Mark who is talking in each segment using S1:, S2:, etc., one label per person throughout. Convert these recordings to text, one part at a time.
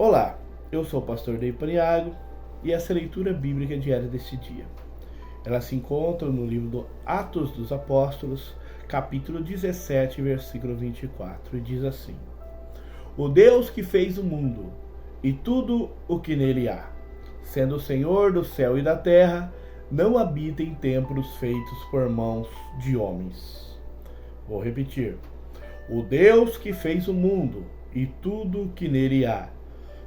S1: Olá, eu sou o pastor Ney Paniago e essa é a leitura bíblica diária deste dia. Ela se encontra no livro do Atos dos Apóstolos, capítulo 17, versículo 24, e diz assim: O Deus que fez o mundo e tudo o que nele há, sendo o Senhor do céu e da terra, não habita em templos feitos por mãos de homens. Vou repetir. O Deus que fez o mundo e tudo o que nele há,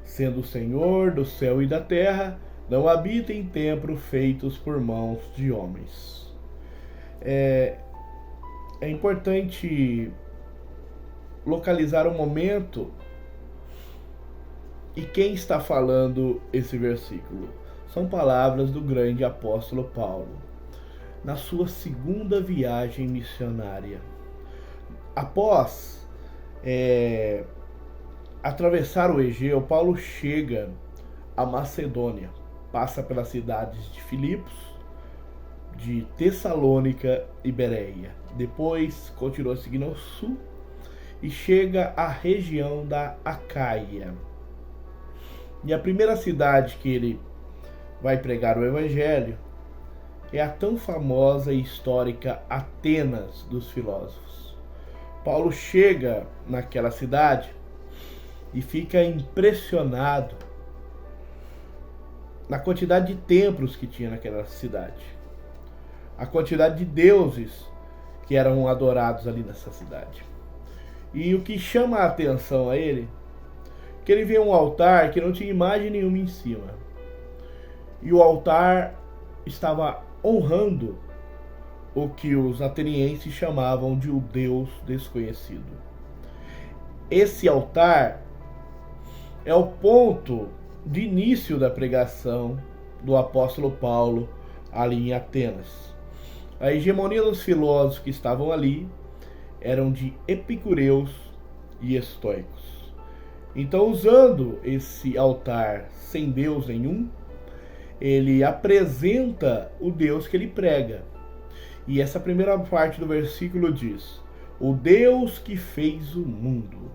S1: sendo o Senhor do céu e da terra, não habita em templos feitos por mãos de homens. É importante localizar o momento e quem está falando esse versículo. São palavras do grande apóstolo Paulo, na sua segunda viagem missionária. Após atravessar o Egeu, Paulo chega a Macedônia, passa pelas cidades de Filipos, de Tessalônica e Bereia. Depois continua seguindo ao sul e chega à região da Acaia. E a primeira cidade que ele vai pregar o evangelho é a tão famosa e histórica Atenas dos filósofos. Paulo chega naquela cidade e fica impressionado na quantidade de templos que tinha naquela cidade, a quantidade de deuses que eram adorados ali nessa cidade. E o que chama a atenção a ele, que ele vê um altar que não tinha imagem nenhuma em cima, e o altar estava honrando o que os atenienses chamavam de o Deus desconhecido. Esse altar é o ponto de início da pregação do apóstolo Paulo ali em Atenas. A hegemonia dos filósofos que estavam ali eram de epicureus e estoicos. Então, usando esse altar sem Deus nenhum, ele apresenta o Deus que ele prega. E essa primeira parte do versículo diz: O Deus que fez o mundo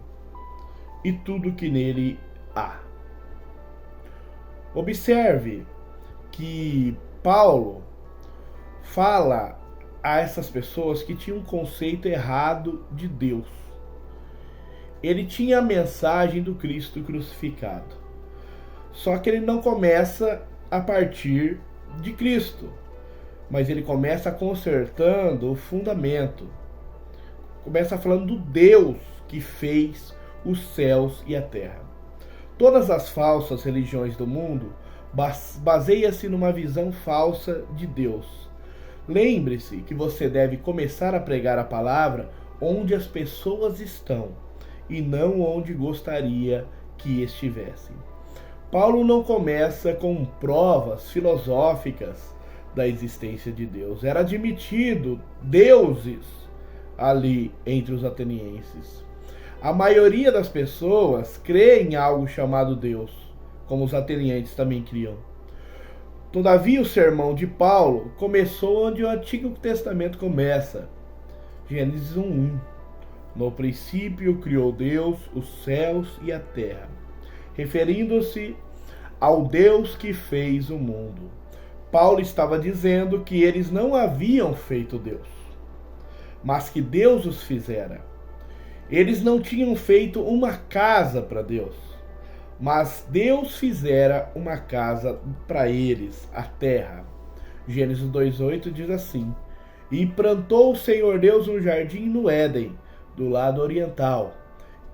S1: e tudo que nele há. Observe que Paulo fala a essas pessoas que tinham um conceito errado de Deus. Ele tinha a mensagem do Cristo crucificado. Só que ele não começa a partir de Cristo, mas ele começa consertando o fundamento. Começa falando do Deus que fez os céus e a terra. Todas as falsas religiões do mundo baseiam-se numa visão falsa de Deus. Lembre-se que você deve começar a pregar a palavra onde as pessoas estão e não onde gostaria que estivessem. Paulo não começa com provas filosóficas da existência de Deus. Era admitido deuses ali entre os atenienses. A maioria das pessoas crê em algo chamado Deus, como os atenienses também criam. Todavia, o sermão de Paulo começou onde o Antigo Testamento começa. Gênesis 1:1. No princípio criou Deus os céus e a terra, referindo-se ao Deus que fez o mundo. Paulo estava dizendo que eles não haviam feito Deus, mas que Deus os fizera. Eles não tinham feito uma casa para Deus, mas Deus fizera uma casa para eles, a terra. Gênesis 2:8 diz assim: E plantou o Senhor Deus um jardim no Éden, do lado oriental,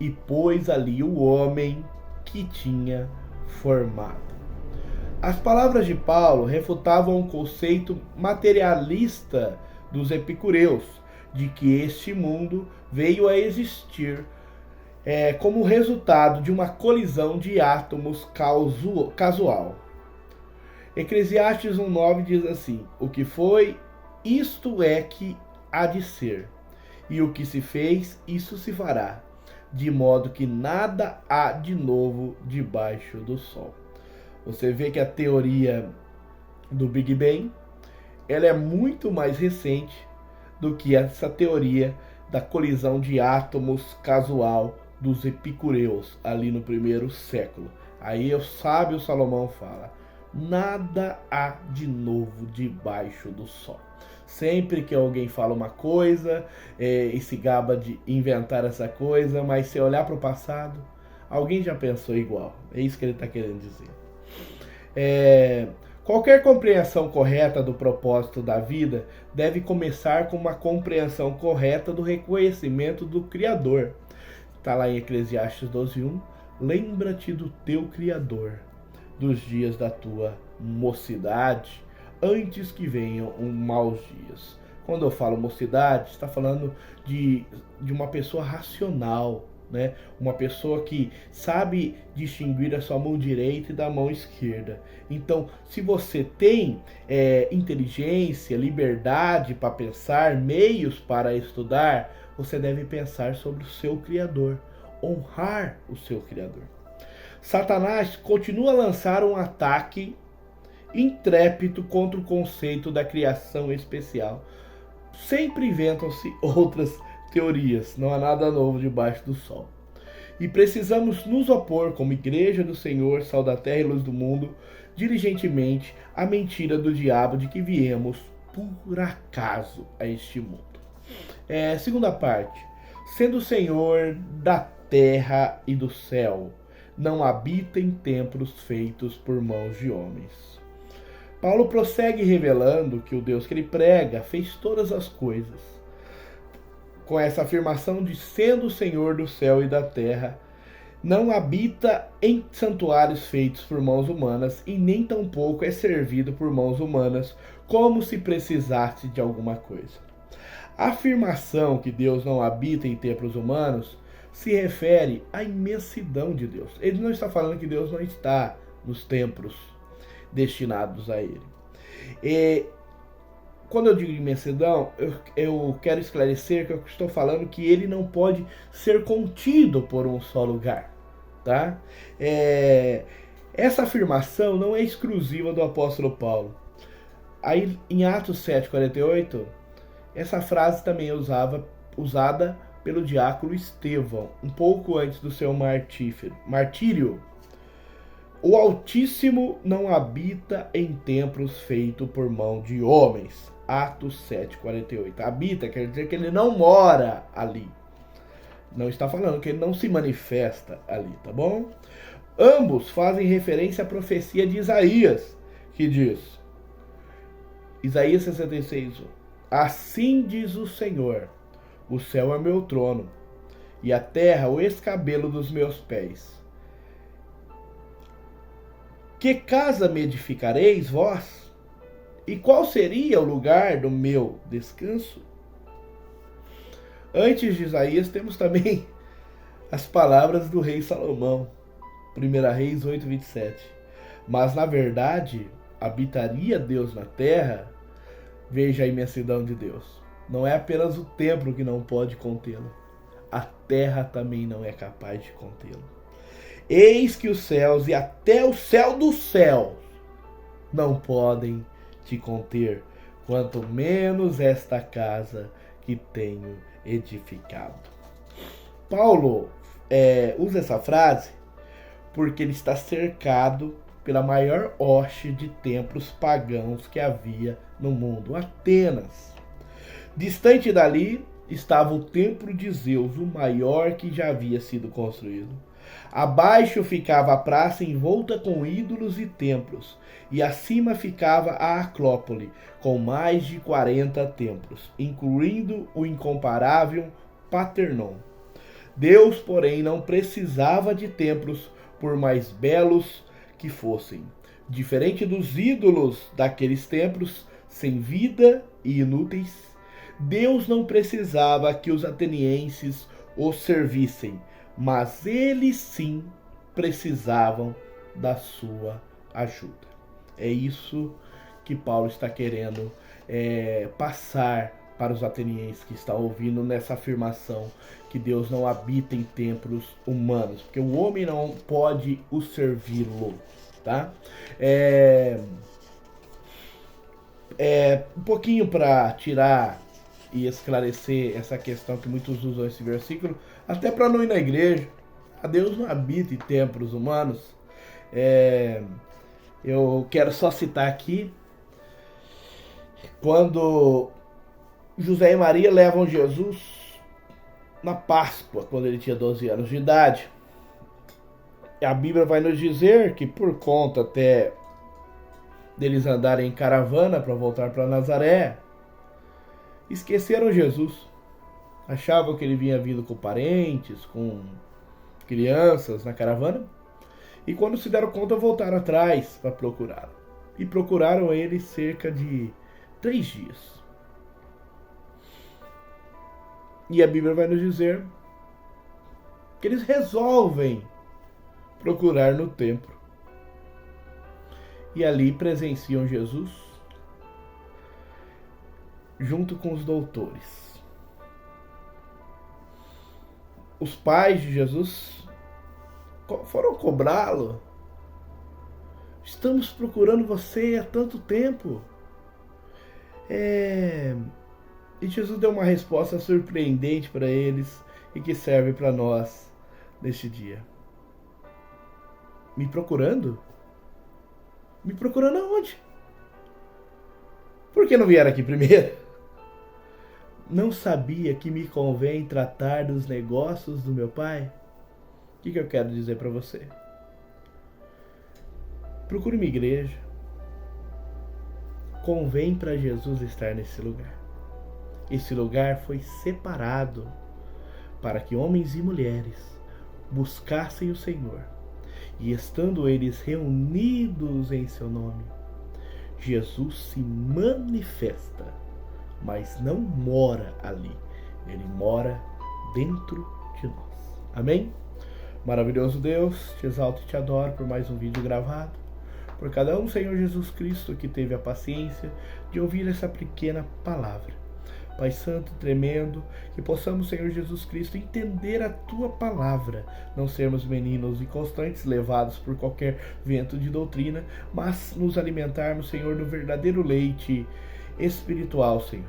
S1: e pôs ali o homem que tinha formado. As palavras de Paulo refutavam o conceito materialista dos epicureus, de que este mundo veio a existir como resultado de uma colisão de átomos casual. Eclesiastes 1:9 diz assim: O que foi, isto é que há de ser, e o que se fez, isso se fará, de modo que nada há de novo debaixo do sol. Você vê que a teoria do Big Bang, ela é muito mais recente do que essa teoria da colisão de átomos casual dos epicureus ali no primeiro século. Aí o sábio Salomão fala: nada há de novo debaixo do sol. Sempre que alguém fala uma coisa e se gaba de inventar essa coisa, mas se olhar para o passado, alguém já pensou igual. É isso que ele está querendo dizer. Qualquer compreensão correta do propósito da vida deve começar com uma compreensão correta do reconhecimento do Criador. Está lá em Eclesiastes 12:1. Lembra-te do teu Criador, dos dias da tua mocidade, antes que venham maus dias. Quando eu falo mocidade, está falando de uma pessoa racional, né? Uma pessoa que sabe distinguir a sua mão direita e da mão esquerda. Então, se você tem inteligência, liberdade para pensar, meios para estudar, você deve pensar sobre o seu Criador, honrar o seu Criador. Satanás continua a lançar um ataque intrépido contra o conceito da criação especial. Sempre inventam-se outras teorias, não há nada novo debaixo do sol. E precisamos nos opor, como Igreja do Senhor, Sal da Terra e Luz do Mundo, diligentemente à mentira do diabo de que viemos por acaso a este mundo. Segunda parte. Sendo o Senhor da terra e do céu, não habita em templos feitos por mãos de homens. Paulo prossegue revelando que o Deus que ele prega fez todas as coisas. Com essa afirmação de sendo o Senhor do céu e da terra, não habita em santuários feitos por mãos humanas e nem tampouco é servido por mãos humanas, como se precisasse de alguma coisa. A afirmação que Deus não habita em templos humanos se refere à imensidão de Deus. Ele não está falando que Deus não está nos templos destinados a ele. Quando eu digo imensidão, eu quero esclarecer que eu estou falando que ele não pode ser contido por um só lugar. Tá? Essa afirmação não é exclusiva do apóstolo Paulo. Aí, em Atos 7,48, essa frase também é usada pelo diácono Estevão, um pouco antes do seu martírio. O Altíssimo não habita em templos feitos por mão de homens. Atos 7,48. Habita quer dizer que ele não mora ali. Não está falando que ele não se manifesta ali, tá bom? Ambos fazem referência à profecia de Isaías, que diz, Isaías 66:1. Assim diz o Senhor, o céu é meu trono, e a terra o escabelo dos meus pés. Que casa me edificareis vós? E qual seria o lugar do meu descanso? Antes de Isaías temos também as palavras do rei Salomão, 1 Reis 8,27. Mas na verdade, habitaria Deus na terra? Veja a imensidão de Deus. Não é apenas o templo que não pode contê-lo. A terra também não é capaz de contê-lo. Eis que os céus e até o céu dos céus não podem te conter, quanto menos esta casa que tenho edificado. Paulo usa essa frase porque ele está cercado pela maior hoste de templos pagãos que havia no mundo, Atenas. Distante dali estava o templo de Zeus, o maior que já havia sido construído. Abaixo ficava a praça envolta com ídolos e templos, e acima ficava a Acrópole, com mais de 40 templos, incluindo o incomparável Paternon. Deus, porém, não precisava de templos, por mais belos que fossem. Diferente dos ídolos daqueles templos, sem vida e inúteis, Deus não precisava que os atenienses o servissem, mas eles sim precisavam da sua ajuda. É isso que Paulo está querendo passar para os atenienses que estão ouvindo nessa afirmação que Deus não habita em templos humanos, porque o homem não pode o servi-lo, tá? Um pouquinho para tirar e esclarecer essa questão que muitos usam esse versículo, até para não ir na igreja. A Deus não habita em templos humanos. Eu quero só citar aqui, quando José e Maria levam Jesus na Páscoa, quando ele tinha 12 anos de idade. A Bíblia vai nos dizer que por conta até deles andarem em caravana para voltar para Nazaré, esqueceram Jesus. Achavam que ele vinha vindo com parentes, com crianças na caravana. E quando se deram conta, voltaram atrás para procurá-lo. E procuraram ele cerca de 3 dias. E a Bíblia vai nos dizer que eles resolvem procurar no templo. E ali presenciam Jesus junto com os doutores. Os pais de Jesus foram cobrá-lo. Estamos procurando você há tanto tempo. E Jesus deu uma resposta surpreendente para eles e que serve para nós neste dia. Me procurando? Me procurando aonde? Por que não vieram aqui primeiro? Não sabia que me convém tratar dos negócios do meu pai? O que eu quero dizer para você? Procure uma igreja. Convém para Jesus estar nesse lugar. Esse lugar foi separado para que homens e mulheres buscassem o Senhor. E estando eles reunidos em seu nome, Jesus se manifesta, mas não mora ali. Ele mora dentro de nós. Amém? Maravilhoso Deus, te exalto e te adoro por mais um vídeo gravado. Por cada um, Senhor Jesus Cristo, que teve a paciência de ouvir essa pequena palavra. Pai Santo, tremendo, que possamos, Senhor Jesus Cristo, entender a Tua palavra, não sermos meninos inconstantes levados por qualquer vento de doutrina, mas nos alimentarmos, Senhor, do verdadeiro leite espiritual, Senhor.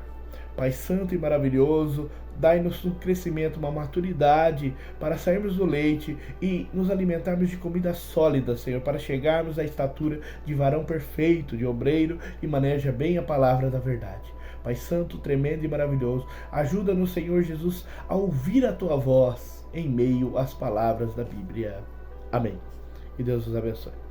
S1: Pai Santo e maravilhoso, dai-nos um crescimento, uma maturidade para sairmos do leite e nos alimentarmos de comida sólida, Senhor, para chegarmos à estatura de varão perfeito, de obreiro que maneja bem a palavra da verdade. Pai Santo, tremendo e maravilhoso, ajuda-nos, Senhor Jesus, a ouvir a Tua voz em meio às palavras da Bíblia. Amém. Que Deus os abençoe.